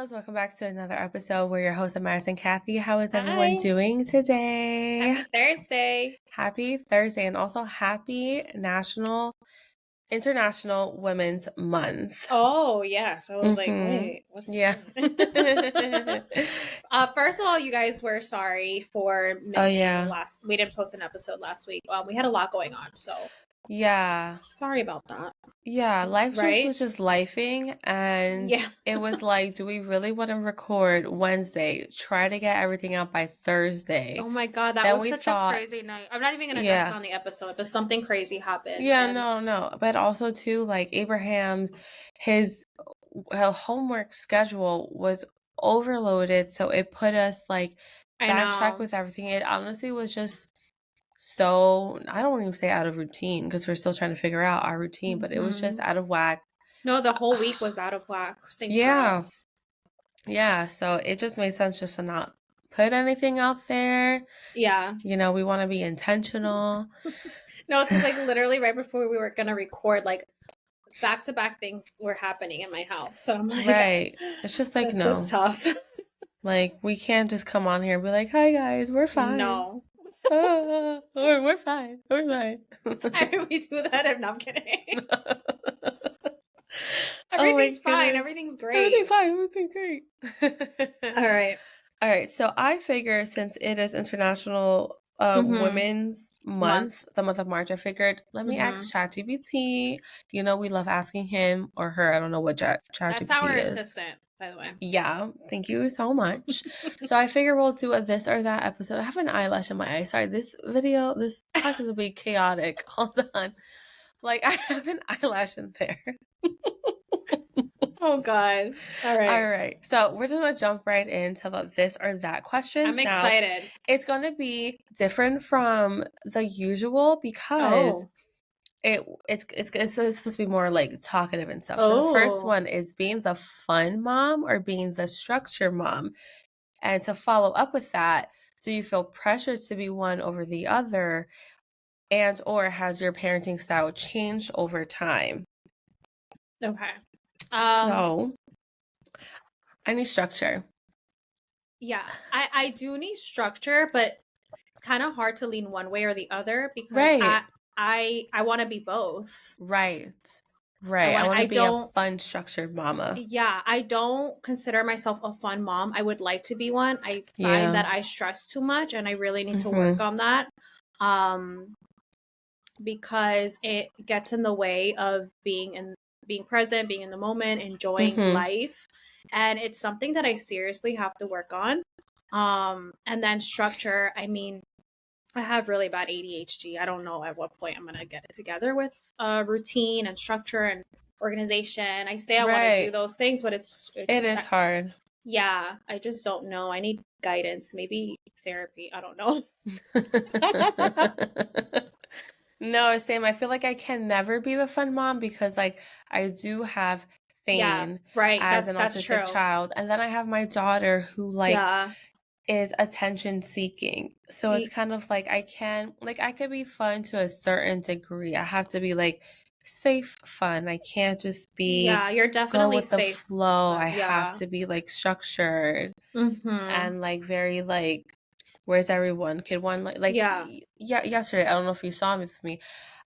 loves. Welcome back to another episode. We're your hosts, Amaris and Kathy. How is everyone Hi. doing today? Happy Thursday. Happy Thursday, and also happy International Women's Month. Oh, yes. I was like, wait, what's Yeah. First of all, you guys, we're sorry for missing we didn't post an episode last week. We had a lot going on, so yeah. sorry about that. Yeah, life Right? was just lifing, and Yeah. it was like, do we really want to record Wednesday? Try to get everything out by Thursday. Oh my God, that Then was we such thought, a crazy night. I'm not even gonna address it on the episode, but something crazy happened. Yeah, no. But also too, like Abraham, his homework schedule was overloaded, so it put us like I backtrack know. with everything. It honestly was just so, I don't even say out of routine because we're still trying to figure out our routine, but it was just out of whack. No, the whole week was out of whack. Same for Yeah. us. Yeah, so it just made sense just to not put anything out there. Yeah. You know, we want to be intentional. No, because like literally right before we were gonna record, like back-to-back things were happening in my house. So I'm like, Right. It's just like, this no. is tough. Like, we can't just come on here and be like, hi guys, we're fine. No. We're fine. We're fine. I mean, we do that. I'm not kidding. Everything's fine. Everything's great. Everything's fine. Everything's great. All right. So I figure since it is International Women's Month, the month of March, I figured let me ask ChatGPT. You know, we love asking him or her. I don't know what ChatGPT is. That's our assistant, by the way. Yeah, thank you so much. So I figure we'll do a this or that episode. I have an eyelash in my eye. Sorry, this talk is a bit chaotic. Hold on. Like, I have an eyelash in there. Oh, God. All right. So we're just going to jump right into the this or that questions. I'm excited. Now, it's going to be different from the usual because it's supposed to be more like talkative and stuff. So the first one is being the fun mom or being the structure mom. And to follow up with that, do you feel pressured to be one over the other? And or has your parenting style changed over time? Okay. So I need structure. Yeah, I do need structure, but it's kind of hard to lean one way or the other because I want to be both. Right. I want to be a fun, structured mama. Yeah, I don't consider myself a fun mom. I would like to be one. I find that I stress too much and I really need to work on that. Because it gets in the way of being present, being in the moment, enjoying life. And it's something that I seriously have to work on. And then structure, I mean, I have really bad ADHD. I don't know at what point I'm going to get it together with routine and structure and organization. I say I want to do those things, but it is hard. Yeah, I just don't know. I need guidance, maybe therapy. I don't know. No, same. I feel like I can never be the fun mom because like I do have Thane as an autistic child. And then I have my daughter who like is attention seeking. So it's kind of like I could be fun to a certain degree. I have to be like safe fun. I can't just be you're definitely go with safe. The flow. I have to be like structured and like very like where's everyone? Kid one like yesterday, I don't know if you saw me with me.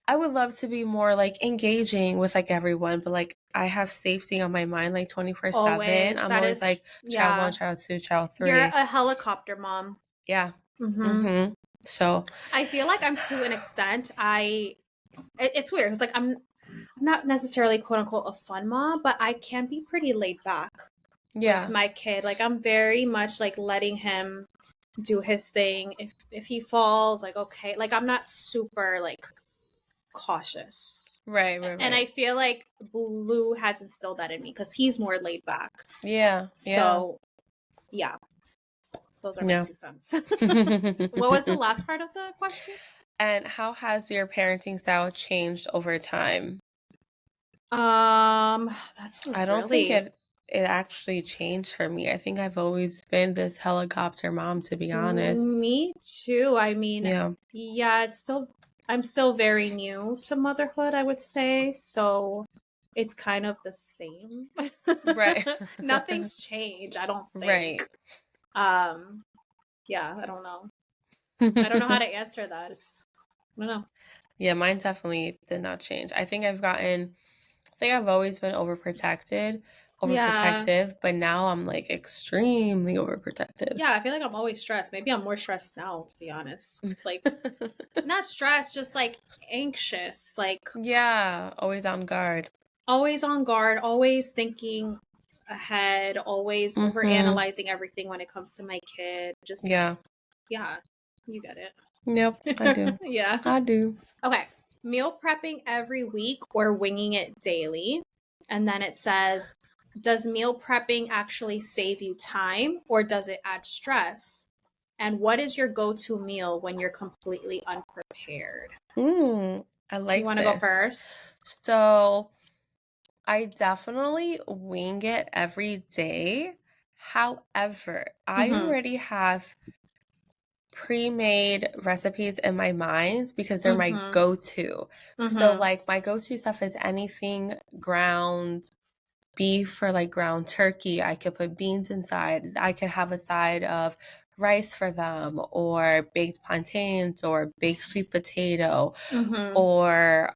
I would love to be more like engaging with like everyone, but like I have safety on my mind like 24/7. I'm always like child 1, child 2, child 3. You're a helicopter mom. Yeah. So I feel like I'm to an extent. It's weird because like I'm not necessarily quote unquote a fun mom, but I can be pretty laid back with my kid. Like I'm very much like letting him do his thing. If he falls, like okay, like I'm not super like cautious. Right. And I feel like Blue has instilled that in me because he's more laid back. Yeah. So yeah. Those are my 2 cents. What was the last part of the question? And how has your parenting style changed over time? That's I don't think it actually changed for me. I think I've always been this helicopter mom, to be honest. Me too. I mean, I'm still very new to motherhood, I would say. So it's kind of the same. Right. Nothing's changed, I don't Right. think. Yeah, I don't know. I don't know how to answer that. I don't know. Yeah, mine definitely did not change. I think I've always been Yeah. overprotective, but now I'm like extremely overprotective. Yeah, I feel like I'm always stressed. Maybe I'm more stressed now, to be honest. Like, not stressed, just like anxious, like Yeah, always on guard. always on guard, always thinking ahead, always Mm-hmm. overanalyzing everything when it comes to my kid. Just, Yeah. yeah, you get Yep, I it. do. Yeah. I do. Okay. Meal prepping every week or winging it daily. And then it says, does meal prepping actually save you time or does it add stress? And what is your go to meal when you're completely unprepared? I You like want to go this. first? So I definitely wing it every day. However, I Mm already have pre-made recipes in my mind because they're hmm. my Mm hmm. go-to. Mm So hmm. like my go-to stuff is anything ground beef or like ground turkey. I could put beans inside. I could have a side of rice for them or baked plantains or baked sweet potato Mm hmm. or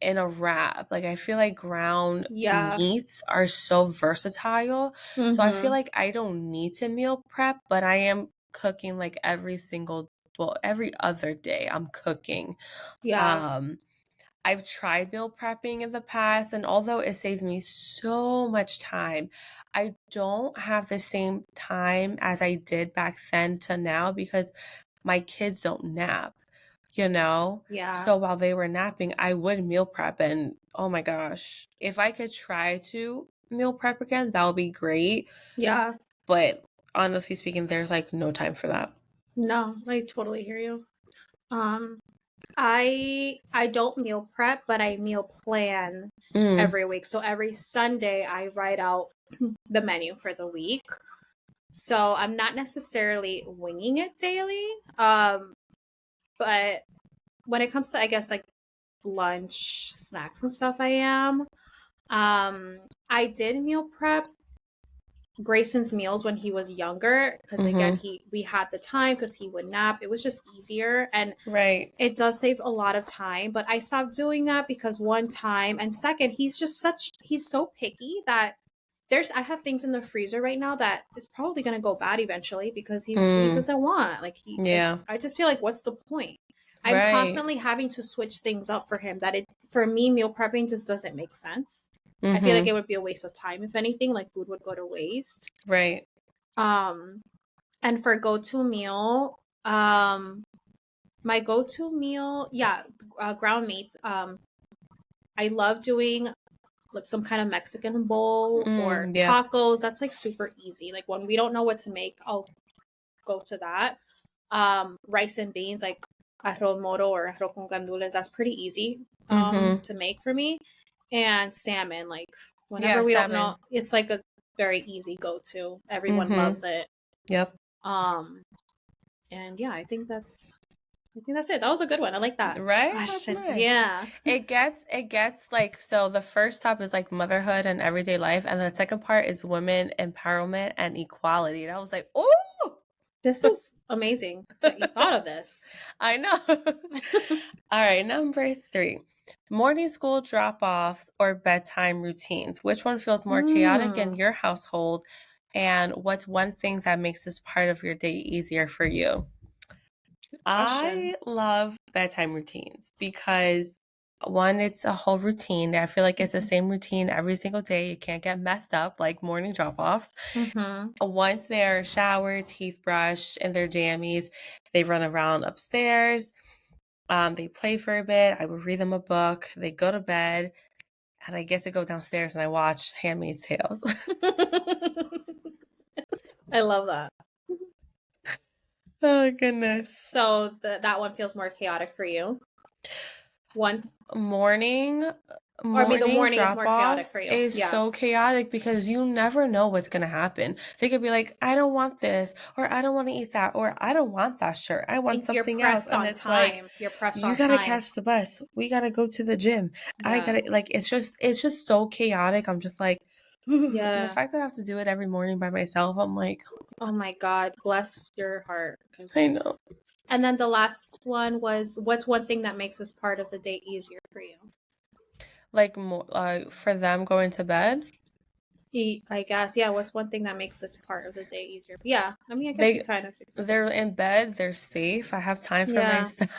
in a wrap. Like I feel like ground Yeah. meats are so versatile. Mm So I feel hmm. like I don't need to meal prep, but I am cooking like every other day I'm cooking. Yeah. Um I've tried meal prepping in the past, and although it saved me so much time, I don't have the same time as I did back then to now because my kids don't nap, you know? Yeah. So while they were napping, I would meal prep, and oh my gosh, if I could try to meal prep again, that would be great. Yeah. But honestly speaking, there's like no time for that. No, I totally hear you. Um, I don't meal prep, but I meal plan Mm, every week. So every Sunday I write out the menu for the week. So I'm not necessarily winging it daily. But when it comes to I guess like lunch, snacks and stuff I am. I did meal prep Grayson's meals when he was younger because again mm-hmm. we had the time because he would nap. It was just easier and Right. it does save a lot of time, but I stopped doing that because one time and second, he's so picky that I have things in the freezer right now that is probably going to go bad eventually because he Mm, doesn't want like yeah. I just feel like what's the point? I'm Right. constantly having to switch things up for him that it for me meal prepping just doesn't make sense. I feel like Mm-hmm. it would be a waste of time if anything, like food would go to waste. Right. Um and for go-to meal, my go-to meal, yeah, ground meats. I love doing like some kind of Mexican bowl or Yeah. tacos. That's like super easy. Like when we don't know what to make, I'll go to that. Rice and beans, like arroz moro or arroz con gandules. That's pretty easy Mm-hmm. to make for me. And salmon, like Yeah, whenever we don't know, salmon. it's like a very easy go-to. Everyone Mm-hmm. loves it. Yep. Um, and yeah, I think that's it. That was a good one. I like that Right? That's question. nice. Yeah. It gets like so the first top is like motherhood and everyday life, and the second part is women empowerment and equality. And I was like, oh, This is amazing that you thought of this. I know. All right, number 3. Morning school drop-offs or bedtime routines. Which one feels more chaotic in Mm, your household? And what's one thing that makes this part of your day easier for you? question. I love bedtime routines because one, it's a whole routine. I feel like it's the same routine every single day. You can't get messed up like morning drop offs. Mm-hmm. Once they're showered, teeth brushed, and their jammies, they run around upstairs. They play for a bit. I would read them a book. They go to bed, and I guess I go downstairs and I watch Handmaid's Tales. I love that. Oh goodness. So that one feels more chaotic for you. One morning or maybe the morning morning is more chaotic drop-offs for you. is Yeah. so chaotic because you never know what's gonna happen. They could be like, I don't want this, or I don't want to eat that, or I don't want that shirt. I want And you're something else. pressed And on it's like, time. You're pressed you on gotta time. catch the bus. We gotta go to the gym. I Yeah. gotta like it's just so chaotic. I'm just like, and the Yeah. fact that I have to do it every morning by myself, I'm like, Oh my God, bless your heart. I know. And then the last one was, what's one thing that makes this part of the day easier for you? Like more for them going to bed. I guess, yeah. What's one thing that makes this part of the day easier? Yeah, I mean, I guess you They kind of they're explained it. in bed, they're safe. I have time for Yeah, myself.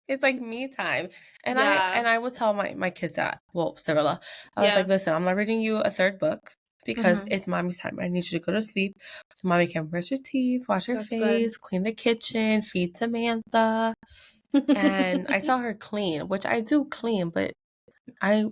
It's like me time. And yeah, I will tell my kids that. Well, Cyrilla. I was like, yeah. listen, I'm not reading you a third book because Mm-hmm. it's mommy's time. I need you to go to sleep so mommy can brush your teeth, wash her That's good. face, clean the kitchen, feed Samantha. And I tell her clean, which I do clean, but I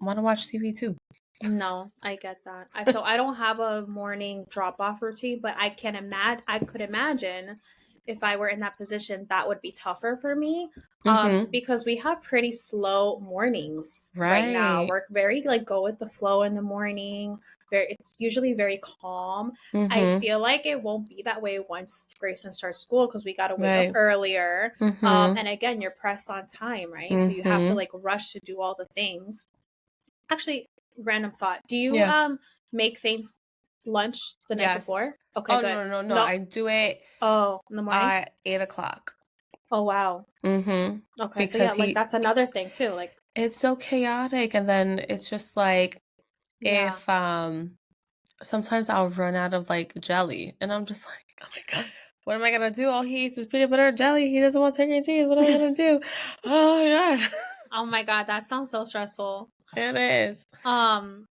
want to watch TV too. No, I get that. So I don't have a morning drop off routine, but I could imagine if I were in that position, that would be tougher for me. Mm-hmm. Because we have pretty slow mornings right now. Right. We're very like go with the flow in the morning. It's usually very calm. I Mm-hmm. feel like it won't be that way once Grayson starts school because we got to wake up Right. earlier. Mm-hmm. And again, you're pressed on time, right? So you have to Mm-hmm. like rush to do all the things. Actually, random thought. Do you Yeah. make things lunch the night Yes. before? Okay, Oh good. no. No. I do it Oh, in the morning? at 8 o'clock. Oh, wow. Mm-hmm. Okay, so yeah, Because like that's another thing too. Like, it's so chaotic, and then it's just like yeah. if sometimes I'll run out of like jelly, and I'm just like, oh my god, what am I gonna do? All he eats is peanut butter and jelly. He doesn't want turkey and cheese. What am I gonna do? Oh my gosh, Oh my God, that sounds so stressful. it is. Um,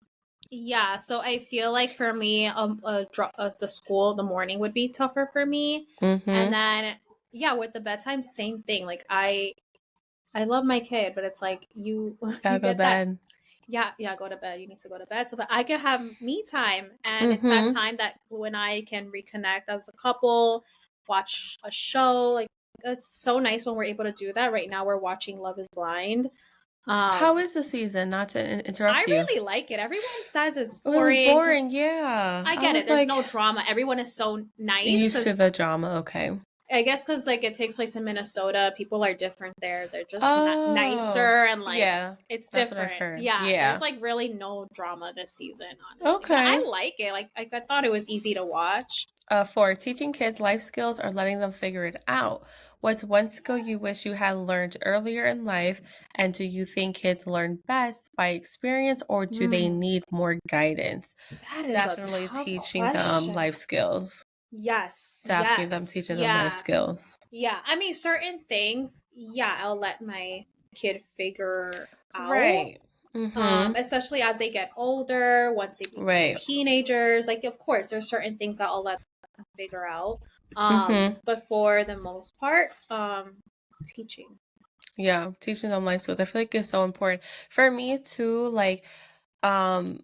yeah, so I feel like for me, the school, the morning would be tougher for me. And Mm-hmm. then, yeah, with the bedtime, same thing. Like I love my kid, but it's like Gotta you go to get that. bed. Yeah, go to bed. You need to go to bed so that I can have me time. And it's that Mm-hmm. time that when I can reconnect as a couple, watch a show. Like, it's so nice when we're able to do that. Right now, we're watching Love is Blind. How Um, is the season? Not to I interrupt you. really like it. Everyone says it's It was boring because boring. Yeah, I I get it. was There's like no drama. Everyone is so nice used to because the drama. Okay. I guess because like it takes place in Minnesota, people are different there. They're just Oh, nicer and like yeah. it's That's what I've different. heard. Yeah, there's Yeah. like really no drama this season, honestly. But I Okay. like it. Like I thought it was easy to watch. For teaching kids life skills or letting them figure it out. What's one skill you wish you had learned earlier in life? And do you think kids learn best by experience or do they Hmm, need more guidance? that is a Definitely tough teaching them question. life skills. Yes, Definitely them yes, teaching them life yeah, skills. yeah. I mean, certain things, yeah, I'll let my kid figure out. Right. Mm-hmm. Especially as they get older, once they become Right. teenagers. Like, of course, there's certain things that I'll let them figure out. Mm-hmm. But for the most part, teaching. Yeah. Teaching them life skills. I feel like it's so important. For me too, like, um,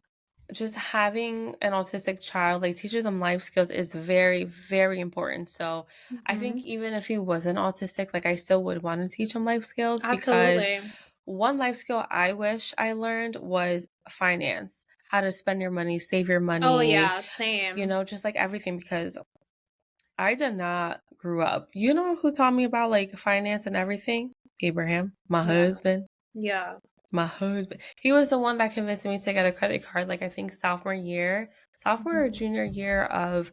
just having an autistic child, like teaching them life skills is very, very important. So I Mm-hmm. think even if he wasn't autistic, like I still would want to teach him life skills because Absolutely. one life skill I wish I learned was finance, how to spend your money, save your Oh money, yeah, you same. know, just like everything because I did not grow up. You know who taught me about like finance and everything? Abraham, my Yeah, husband. yeah. My husband. He was the one that convinced me to get a credit card, like I think sophomore or Mm-hmm. junior year of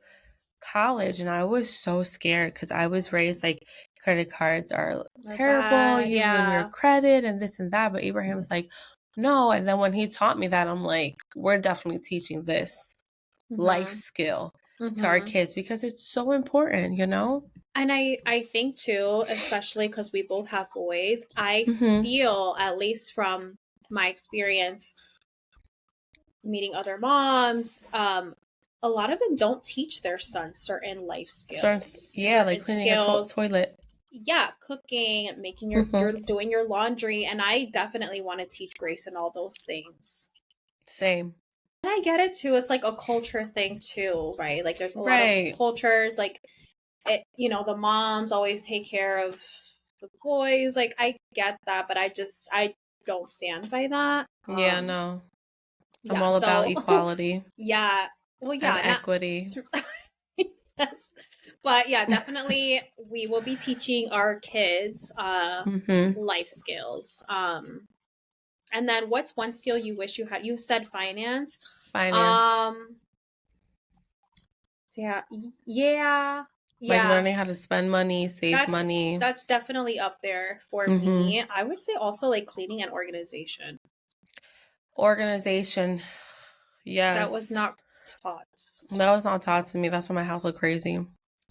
college. And I was so scared because I was raised like credit cards are Or terrible, bad. you ruin your Yeah. credit and this and that. But Abraham's like, no. And then when he taught me that, I'm like, we're definitely teaching this life Mm-hmm. skill to our Mm-hmm. kids because it's so important, you know? And I think too, especially because we both have boys, I Mm-hmm. feel, at least from my experience meeting other moms, a lot of them don't teach their sons certain life So, skills, yeah, like certain cleaning a skills. toilet. Yeah, cooking, making you're Mm-hmm. doing your laundry, and I definitely want to teach Grace and all those things. Same. And I get it too. It's like a culture thing too, right? Like there's a lot of Right. cultures like the moms always take care of the boys. Like, I get that, but I don't stand by that. Yeah, no. I'm Yeah, all about so equality yeah. Well, and yeah, not equity. yes. But yeah, definitely we will be teaching our kids life skills. And then what's one skill you wish you had? You said finance. Finance. Um yeah, yeah. Like Yeah. learning how to spend money, save money. That's definitely up there for me. I would say also like cleaning and organization. Organization. Yes. That was not taught. That was not taught to me. That's why my house looked crazy.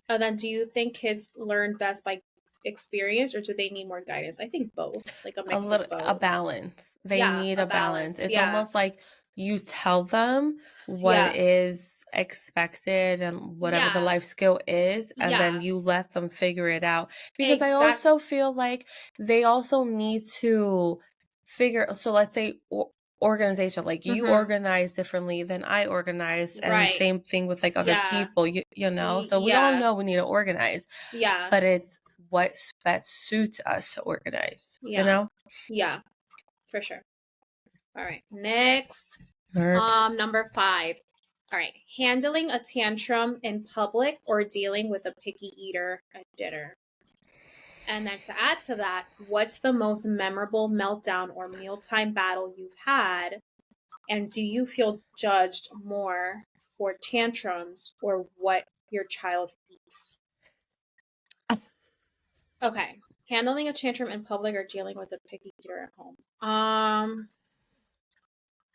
And then do you think kids learn best by experience or do they need more guidance? I think both, like a mix of A both. balance. They Yeah, need a a balance. balance. It's Yeah. almost like you tell them what Yeah. is expected and whatever the Yeah. life skill is, and then Yeah. you let them figure it out. Because I Exactly. also feel like they also need to figure, so let's say organization, like you organize differently than I organize, and Right. same thing with like other Yeah. people, you know? So we all Yeah. know we need to organize, Yeah. but it's what best suits us to organize, you Yeah. know? Yeah. For sure. All right. Next. Herbs. Number 5. All right. Handling a tantrum in public or dealing with a picky eater at dinner. And then to add to that, what's the most memorable meltdown or mealtime battle you've had? And do you feel judged more for tantrums or what your child eats? Okay. Handling a tantrum in public or dealing with a picky eater at home.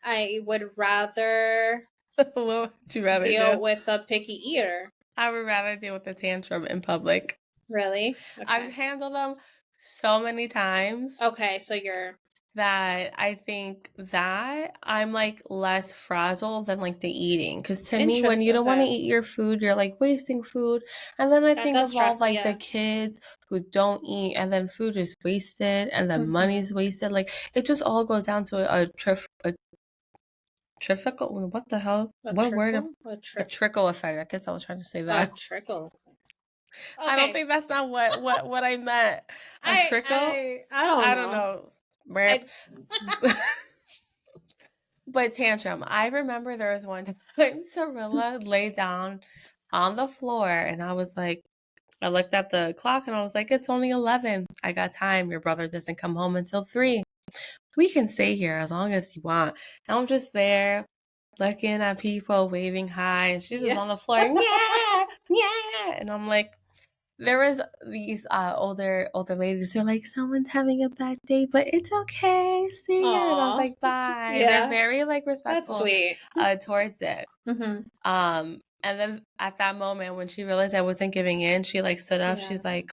I would rather What would you rather deal do? with a picky eater. I would rather deal with a tantrum in public. Really? Okay. I've handled them so many times Okay, so you're that I think that I'm like less frazzled than like the eating. Because to me, when you don't want to eat your food, you're like wasting food. And then I that think does of all stress me, like the kids who don't eat, and then food is wasted, and then money's wasted. Like it just all goes down to a trickle. What the hell? What word? A trickle effect. I guess I was trying to say that. A trickle. Okay. I don't think that's not what I meant. A trickle? I don't know. But tantrum. I remember there was one time Cirilla lay down on the floor and I was like, I looked at the clock and I was like, it's only 11. I got time. Your brother doesn't come home until 3. We can stay here as long as you want. And I'm just there looking at people waving hi and she's just on the floor. Yeah, yeah. And I'm like, there was these older ladies. They're like, someone's having a bad day, but it's okay. See ya. And I was like, bye. Yeah. They're very like respectful. That's sweet. Towards it. And then at that moment when she realized I wasn't giving in, she like stood up. She's like,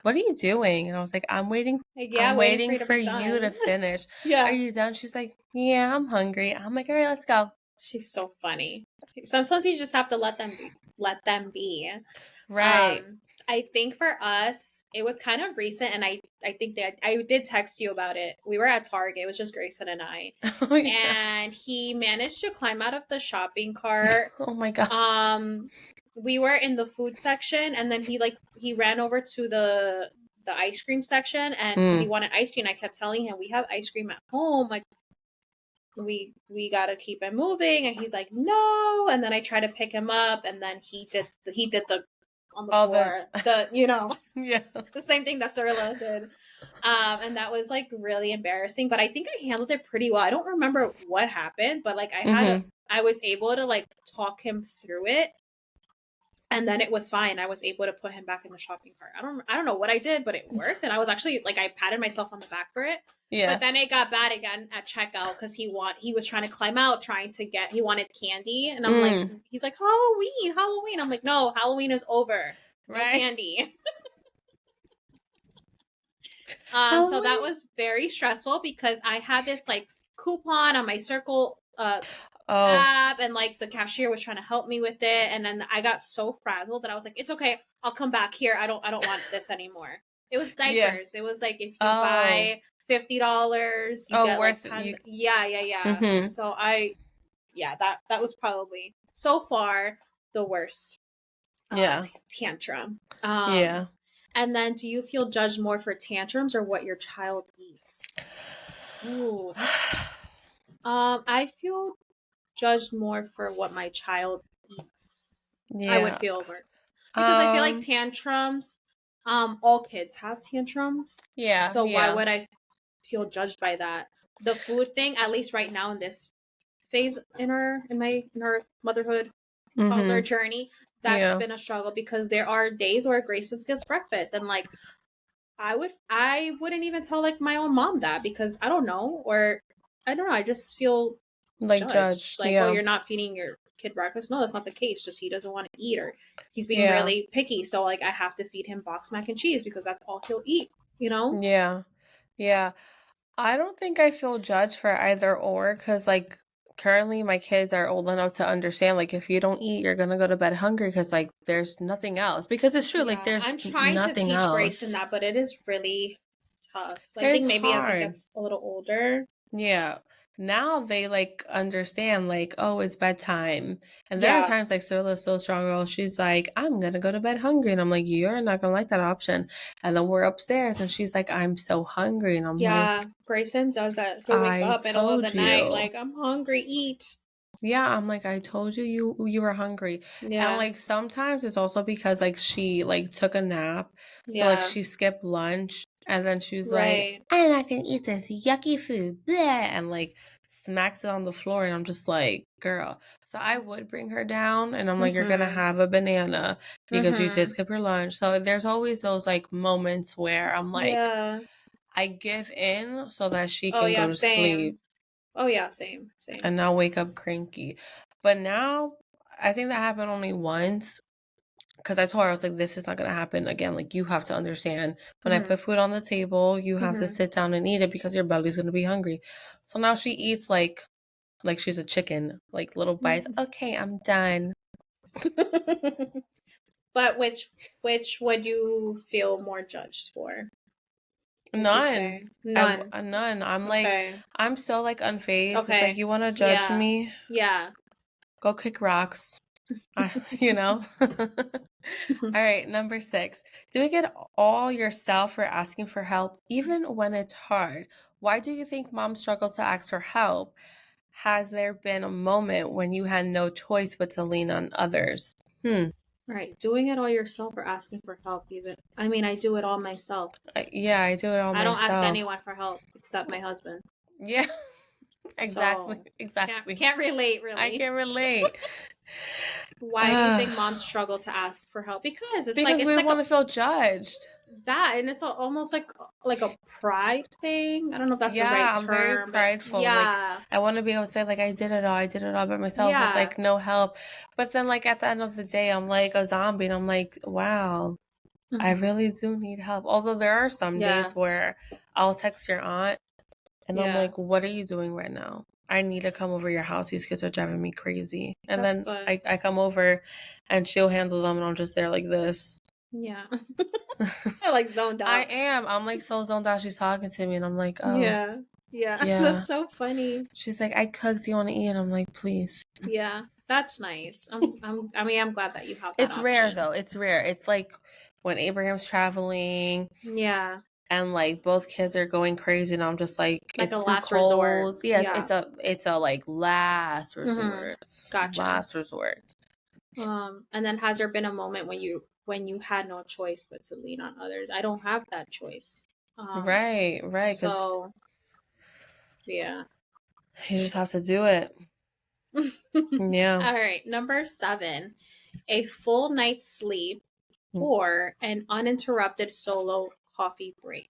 what are you doing? And I was like, I'm waiting. I'm waiting for you to finish. Are you done? She's like, yeah, I'm hungry. I'm like, all right, let's go. She's so funny. Sometimes you just have to let them be. Right. I think for us, it was kind of recent, and I think that I did text you about it. We were at Target. It was just Grayson and I. Oh, yeah. And he managed to climb out of the shopping cart. Oh my God. We were in the food section, and then he ran over to the ice cream section, and because he wanted ice cream, I kept telling him we have ice cream at home, like we gotta keep it moving, and he's like no, and then I tried to pick him up, and then he did the on the floor, yeah, the same thing that Cirilla did, and that was like really embarrassing, but I think I handled it pretty well. I don't remember what happened, but like I was able to like talk him through it. And then it was fine. I was able to put him back in the shopping cart. I don't know what I did, but it worked. And I was actually like, I patted myself on the back for it. Yeah. But then it got bad again at checkout because he was trying to climb out, he wanted candy. And I'm like, he's like, Halloween. I'm like, no, Halloween is over. No candy. So that was very stressful because I had this like coupon on my Circle app, and like the cashier was trying to help me with it, and then I got so frazzled that I was like, it's okay, I'll come back here. I don't want this anymore. It was diapers. It was like if you buy $50, you get worth like 10. Yeah. So that was probably so far the worst tantrum. And then, do you feel judged more for tantrums or what your child eats? Ooh, that's I feel judged more for what my child eats. I would Yeah. feel more because I feel like tantrums, all kids have tantrums. Yeah, So why yeah. would I feel judged by that? The food thing, at least right now in this phase in our motherhood toddler journey, that's Yeah. been a struggle because there are days where Grayson skips breakfast and like I wouldn't even tell like my own mom that because I don't know, or I don't know, I just feel Like judged. judged. Like, oh, Yeah. you're not feeding your kid breakfast. No, that's not the case. Just he doesn't want to eat, or he's being Yeah. really picky. So like I have to feed him box mac and cheese because that's all he'll eat, you know? Yeah. Yeah. I don't think I feel judged for either or because, like, currently my kids are old enough to understand, like, if you don't eat, you're gonna go to bed hungry because, like, there's nothing else. Because it's true, like, Yeah. there's I'm trying to nothing teach Grayson else. that, but it is really tough. I It's think maybe as he hard. gets a little older. Yeah. Now they like understand like, oh, it's bedtime. And there are Yeah. times like Cyrilla's so strong girl, she's like, I'm gonna go to bed hungry. And I'm like, you're not gonna like that option. And then we're upstairs and she's like, I'm so hungry. And I'm like, Yeah. Grayson does that. He'll wake I up middle of the told night, you. like, I'm hungry, eat. Yeah, I'm like, I told you you were hungry. And Yeah. like sometimes it's also because like she like took a nap. So like Yeah. she skipped lunch and then she's like, Right. I'm not gonna eat this yucky food. Bleh, and like smacks it on the floor and I'm just like, girl. So I would bring her down and I'm like, you're gonna Mm-hmm. have a banana because you did Mm-hmm. skip your lunch. So there's always those like moments where I'm like, Yeah. I give in so that she Oh can yeah, go to sleep same. Oh yeah, same. Same. and not wake up cranky. But now, I think that happened only once because I told her, I was like, this is not going to happen again. Like, you have to understand when I Mm-hmm. put food on the table, you have to Mm-hmm. sit down and eat it because your belly's going to be hungry. So now she eats like she's a chicken, like little bites. Okay, I'm done. But which would you feel more judged for? Would you None. say none? None. I'm like, Okay. I'm so like unfazed. It's like, Okay. you want to judge Yeah. me? Yeah. Go kick rocks. You know? All right, number 6. Do it get all yourself for asking for help, even when it's hard? Why do you think moms struggle to ask for help? Has there been a moment when you had no choice but to lean on others? Right. Doing it all yourself or asking for help even. I mean, I do it all myself. Yeah, I do it all I don't ask myself. anyone for help except my husband. Yeah, exactly, So, can't exactly. can't relate I really. can relate. Why do you think moms struggle to ask for help? Because Because it's we like want a to feel judged. that, and it's almost like a pride thing. I don't know if that's the right Yeah, I'm very term, but prideful. Like, yeah. I want to be able to say, like, I did it all by myself with, Yeah. like, no help. But then, like, at the end of the day, I'm like a zombie and I'm like, wow, I Hmm. really do need help. Although there are some Yeah. days where I'll text your aunt and I'm Yeah. like, what are you doing right now? I need to come over your house. These kids are driving me crazy. And That's then good. I come over and she'll handle them and I'm just there like this. Yeah. I like zoned I out. am. I'm like so zoned out. She's talking to me and I'm like, oh, Yeah. Yeah. yeah. That's so funny. She's like, I cooked. Do you want to eat? And I'm like, please. Yeah. That's nice. I mean, I'm glad that you have that It's rare option. though. It's rare. It's like when Abraham's traveling Yeah. and like both kids are going crazy and I'm just like, Like a it's too last resort. cold. Yes, Yeah. it's a like last Mm-hmm. resort. Gotcha. Last resort. And then has there been a moment when you had no choice but to lean on others? I don't have that choice. Um, Right, right. Because so yeah. you just have to do it. Yeah. All right, number 7, a full night's sleep or an uninterrupted solo coffee break.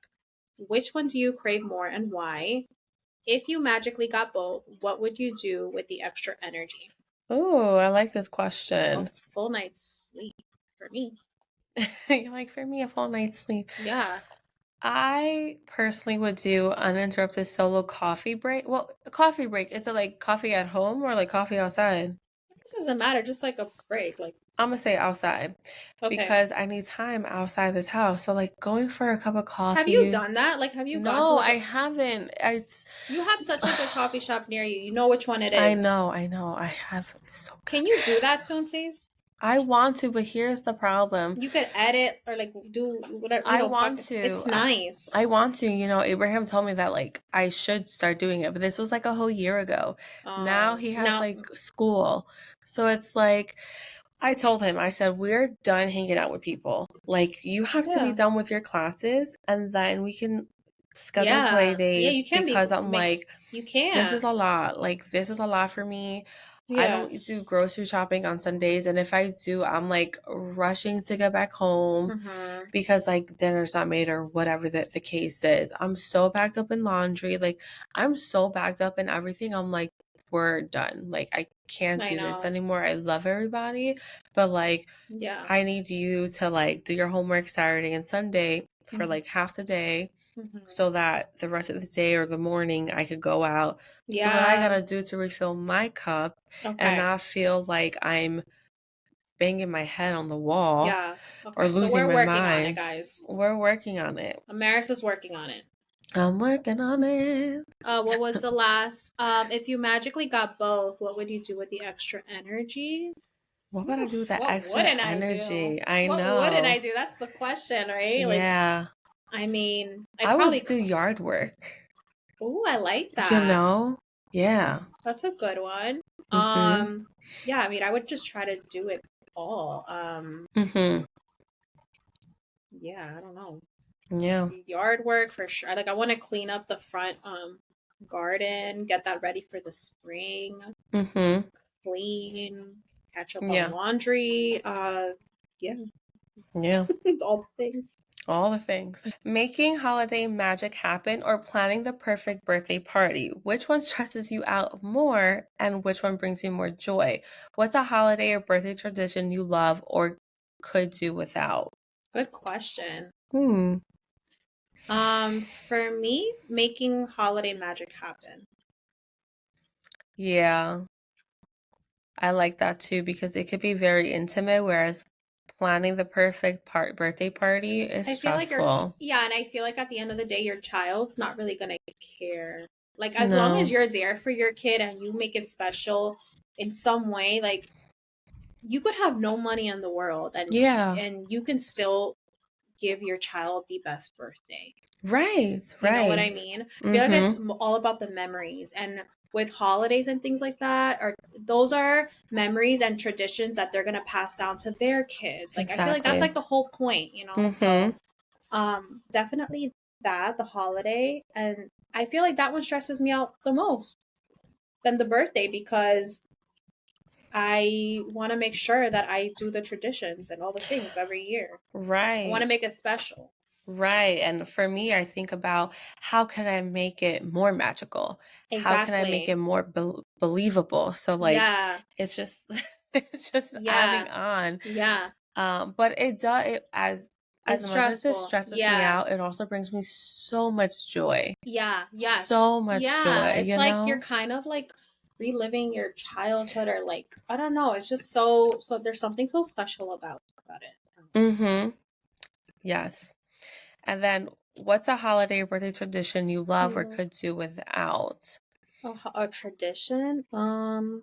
Which one do you crave more and why? If you magically got both, what would you do with the extra energy? Oh, I like this A question. full night's sleep for me. You're like, for me, a full night's sleep. Yeah. I personally would do uninterrupted solo coffee break. Well, a coffee break. Is it like coffee at home or like coffee outside? This doesn't matter, just like a break. Like, I'm gonna say outside okay. because I need time outside this house. So like going for a cup of Have you coffee. done that? Like, have you gone to No, like I a haven't. It's you have such a good coffee shop near you. You know which one it I is. know, I know. I have it's so good. Can you do that soon, please? I want to, but here's the problem. You could edit or like do whatever, I want to. It's nice. I want to. Abraham told me that like I should start doing it, but this was like a whole year ago. Now he has like school. So it's like I told him, I said, we're done hanging out with people. Like you have to be done with your classes and then we can schedule play dates you can because I'm like you can. This is a lot. Like this is a lot for me. I don't do grocery shopping on Sundays, and if I do, I'm like rushing to get back home because like dinner's not made or whatever the case is. I'm so backed up in laundry. Like I'm so backed up in everything. I'm like, we're done. Like I can't do this anymore. I love everybody, but like I need you to like do your homework Saturday and Sunday for like half the day. So that the rest of the day or the morning I could go out, do what I gotta do to refill my cup and not feel like I'm banging my head on the wall or losing my mind. On it, guys. We're working on it. Amaris is working on it. I'm working on it. What was the last? If you magically got both, what would you do with the extra energy? What would I do with that extra energy? I know. What wouldn't I do? That's the question, right? Yeah. I mean, I would do yard work. Oh, I like that. Yeah. That's a good one. Yeah, I mean, I would just try to do it all. Yeah, I don't know. Yeah. Yard work for sure. Like I want to clean up the front garden, get that ready for the spring. Clean, catch up on laundry. Yeah. All the things. All the things. Making holiday magic happen or planning the perfect birthday party. Which one stresses you out more and which one brings you more joy? What's a holiday or birthday tradition you love or could do without? Good question. For me, making holiday magic happen. Yeah. I like that too because it could be very intimate, whereas planning the perfect birthday party is stressful. And I feel like at the end of the day, your child's not really gonna care. Like as long as you're there for your kid and you make it special in some way, like you could have no money in the world and you can still give your child the best birthday. Right. You know what I mean? I feel like it's all about the memories, and with holidays and things like that, those are memories and traditions that they're gonna pass down to their kids. Like I feel like that's like the whole point, you know. So definitely the holiday, and I feel like that one stresses me out the most than the birthday because I want to make sure that I do the traditions and all the things every year. Right. I want to make it special. Right. And for me, I think about how can I make it more magical? Exactly. How can I make it more believable? So like it's just adding on. Yeah. But it does as much as it stresses me out, it also brings me so much joy. Yeah. Yes. So much joy. It's like you're kind of like reliving your childhood, or like I don't know. It's just so there's something so special about it. Yes. And then, what's a holiday or birthday tradition you love or could do without? A tradition? Well,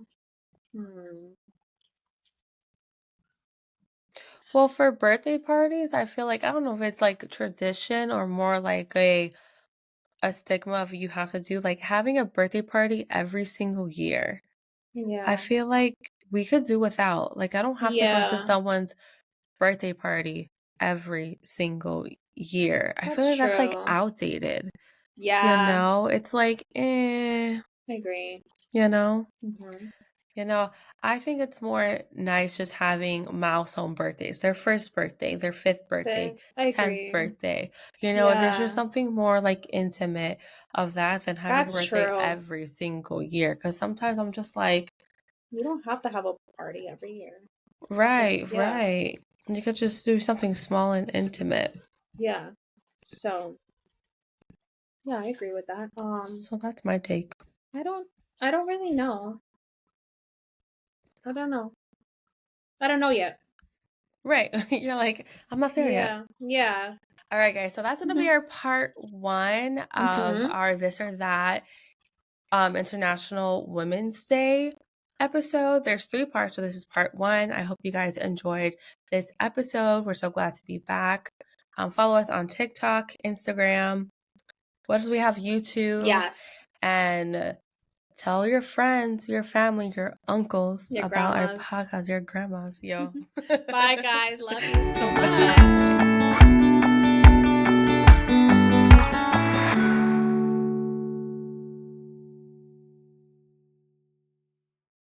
for birthday parties, I feel like I don't know if it's like tradition or more like a stigma of you have to do like having a birthday party every single year. Yeah. I feel like we could do without. Like I don't have to go to someone's birthday party every single year. I feel like that's like outdated. Yeah. You know, it's like, I agree. You know? You know, I think it's more nice just having milestone birthdays. Their first birthday, their fifth birthday, 10th birthday. You know, there's just something more like intimate of that than having a birthday every single year. Because sometimes I'm just like, you don't have to have a party every year. Right, right. You could just do something small and intimate. Yeah. So, yeah, I agree with that. So that's my take. I don't really know. I don't know yet. Right. You're like, I'm not there yet. Yeah. All right, guys. So that's going to be our part 1 of our This or That International Women's Day episode. There's 3 parts, so this is part 1. I hope you guys enjoyed this episode. We're so glad to be back. Follow us on TikTok, Instagram. What else do we have? YouTube. Yes. And tell your friends, your family, your uncles your about grandmas. our podcast, your grandmas. Yo. Bye, guys. Love you so much.